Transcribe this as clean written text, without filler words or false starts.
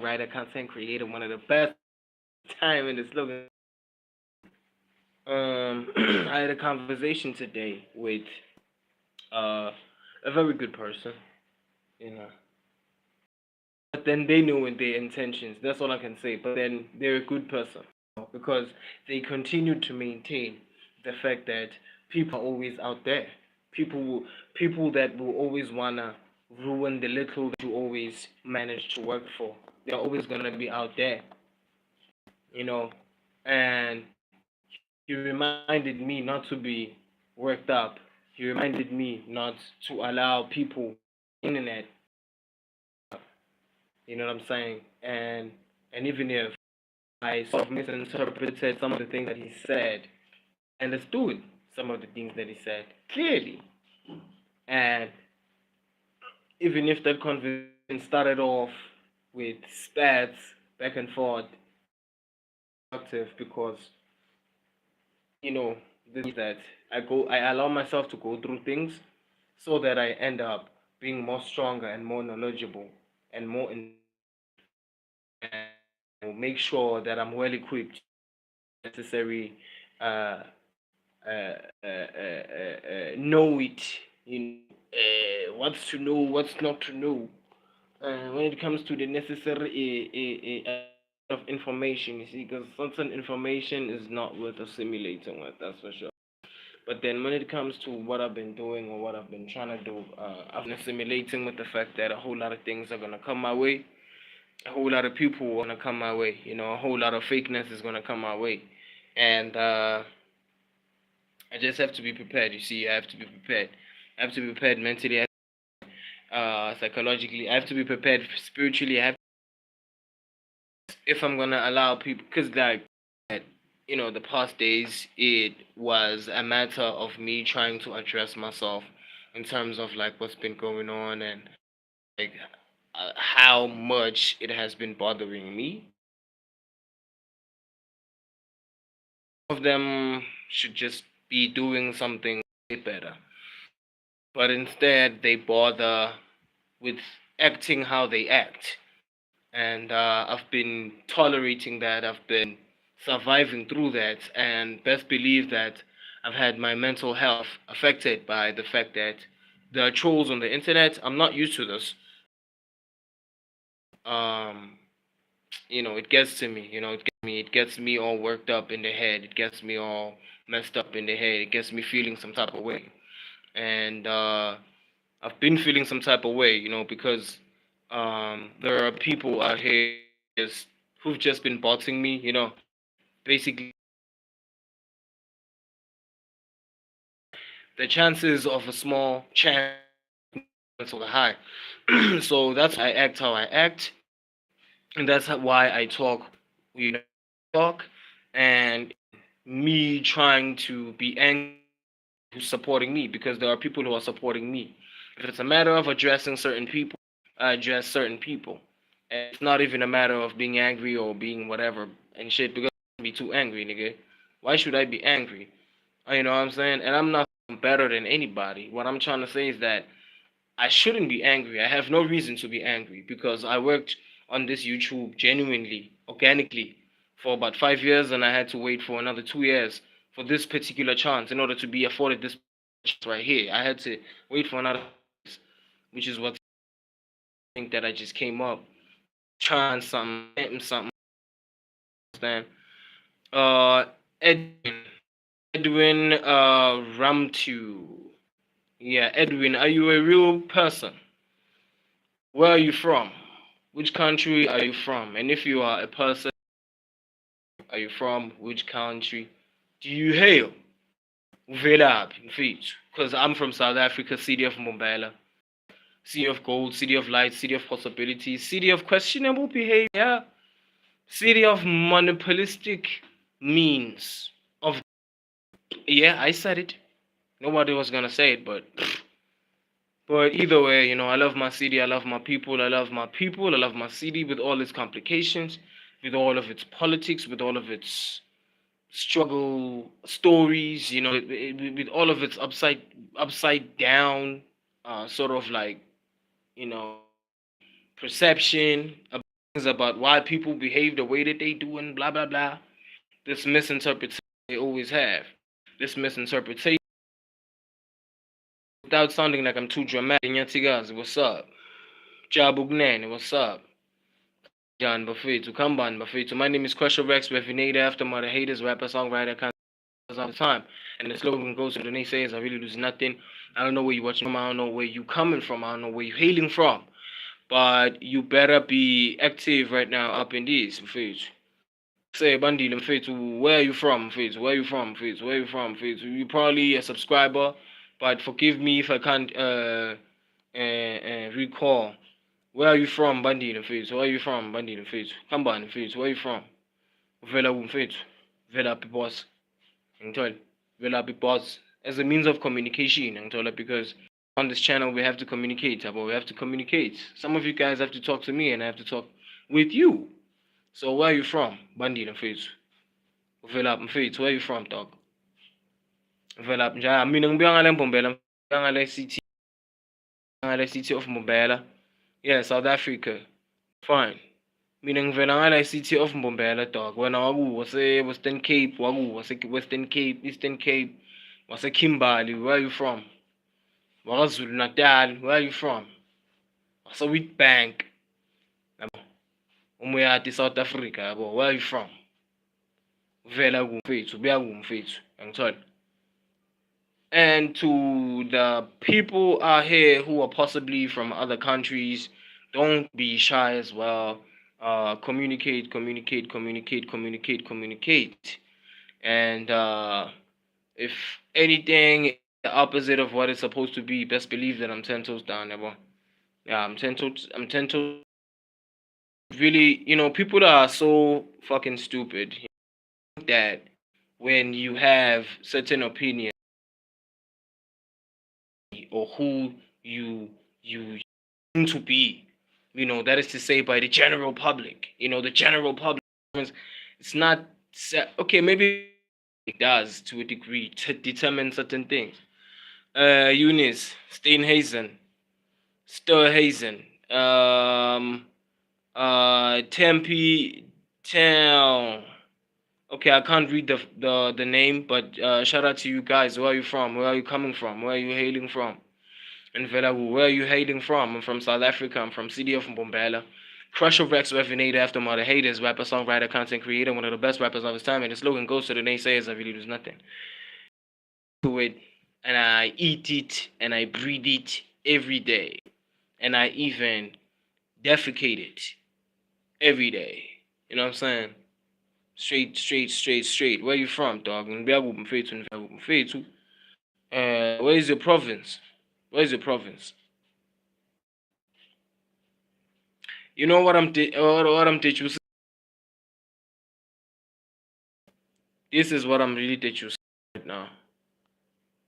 writer, content creator, one of the best time in the slogan. I had a conversation today with uh, a very good person, you know. But then they knew in their intentions. That's all I can say. But then they're a good person because they continue to maintain the fact that people are always out there. People that will always wanna ruin the little that you always manage to work for. They're always gonna be out there, you know. And he reminded me not to be worked up. He reminded me not to allow people internet. You know what I'm saying? And even if I sort of misinterpreted some of the things that he said, I understood some of the things that he said clearly. And even if that conversation started off with spats back and forth, productive because you know the things that I allow myself to go through things so that I end up being more stronger and more knowledgeable and more and make sure that I'm well equipped necessary uh, know it, you know, what's to know, what's not to know. When it comes to the necessary of information, you see, because certain information is not worth assimilating with, that's for sure. But then when it comes to what I've been doing or what I've been trying to do, I've been assimilating with the fact that a whole lot of things are gonna come my way, a whole lot of people are gonna come my way, you know, a whole lot of fakeness is gonna come my way, and I just have to be prepared. You see, I have to be prepared. I have to be prepared mentally, psychologically. I have to be prepared spiritually. I have if I'm gonna allow people, because like you know, the past days it was a matter of me trying to address myself in terms of like what's been going on and like how much it has been bothering me. Of them should just be doing something better, but instead they bother with acting how they act. And I've been tolerating that. I've been surviving through that, and best believe that I've had my mental health affected by the fact that there are trolls on the internet. I'm not used to this. Um, you know, it gets to me. You know, it gets me all worked up in the head. It gets me all messed up in the head. It gets me feeling some type of way, and I've been feeling some type of way. You know, because there are people out here just who've just been boxing me. You know, basically the chances of a small chance are high. So that's why I act how I act, and that's why I talk. You know, talk, and me trying to be angry who's supporting me because there are people who are supporting me. If it's a matter of addressing certain people, I address certain people. And it's not even a matter of being angry or being whatever and shit because I be too angry, nigga. Why should I be angry? You know what I'm saying? And I'm not better than anybody. What I'm trying to say is that I shouldn't be angry. I have no reason to be angry because I worked on this YouTube genuinely, organically, for about 5 years, and I had to wait for another 2 years for this particular chance in order to be afforded this chance right here. I had to wait for another, which is what I think that I just came up trying something. Understand? Uh, Edwin, Edwin, Ramtu. Yeah, Edwin, are you a real person? Where are you from? Which country are you from? And if you are a person, are you from which country do you hail? Velap, in feet. Because I'm from South Africa, city of Mumbai, city of gold, city of light, city of possibilities, city of questionable behavior, city of monopolistic means of. Yeah, I said it. Nobody was gonna say it, but either way, you know, I love my city, I love my people, I love my people, I love my city with all its complications, with all of its politics, with all of its struggle stories, you know, with all of its upside down, sort of like, you know, perception of about why people behave the way that they do and blah blah blah. This misinterpretation they always have. This misinterpretation without sounding like I'm too dramatic. Nyatigazi, what's up? Jabugnane, what's up? John Buffetu, Kamban Buffetu. My name is Crusher Rex, Refinator, after Mother Haters, rapper, songwriter, all the time. And the slogan goes to the naysayers, I really lose nothing. I don't know where you're watching from, I don't know where you coming from, I don't know where you hailing from. But you better be active right now up in this, Mfethu. Say Bandile Mfethu, where are you from, Mfethu? Where are you from, Mfethu? Where are you from, Mfethu? You're probably a subscriber, but forgive me if I can't recall. Where are you from, Bandile Mfethu? Where are you from, Bandile Mfethu? Come on, Mfethu, where are you from? Vela Mfethu. Vela Pipos. Vela Pipos. As a means of communication, because on this channel we have to communicate, but we have to communicate. Some of you guys have to talk to me and I have to talk with you. So where are you from? Bandile Mfethu. Vela Mfethu, where are you from, dog? Vela Mjaya. Mina ngibuya ngale Mbombela, ngale city of Mbombela. Yeah, South Africa. Fine. Mina ngivela ngala city of Mbombela, dog. Wena wase Western Cape, wase Western Cape, Eastern Cape, wase Kimberley. Where are you from? KwaZulu Natal. Where are you from? Wase Witbank. Umuyati South Africa, yabo. Where are you from? Vela kumfethu, buya kumfethu. Angithola. And to the people out here who are possibly from other countries, don't be shy as well. Communicate. And if anything the opposite of what it's supposed to be, best believe that I'm 10 toes down, never. Yeah, I'm 10 toes. Really, people are so fucking stupid that when you have certain opinions or who you seem to be, that is to say by the general public. The general public, it's not okay. Maybe it does to a degree to determine certain things. Eunice Steenhazen, Sturhazen, Tempe Town. Okay, I can't read the name, but shout out to you guys. Where are you from? Where are you coming from? Where are you hailing from? And Velagu, where are you hailing from? I'm from South Africa. I'm from city of Mbombela. Crusher Rex, Refinator, after Mother Haters, rapper, songwriter, content creator, one of the best rappers of his time. And the slogan goes to the naysayers, I really lose nothing. To it, and I eat it, and I breathe it every day. And I even defecate it every day. You know what I'm saying? Straight. Where you from, dog? Where is your province? Where is your province? You know what I'm teaching you? This is what I'm really teaching you right now.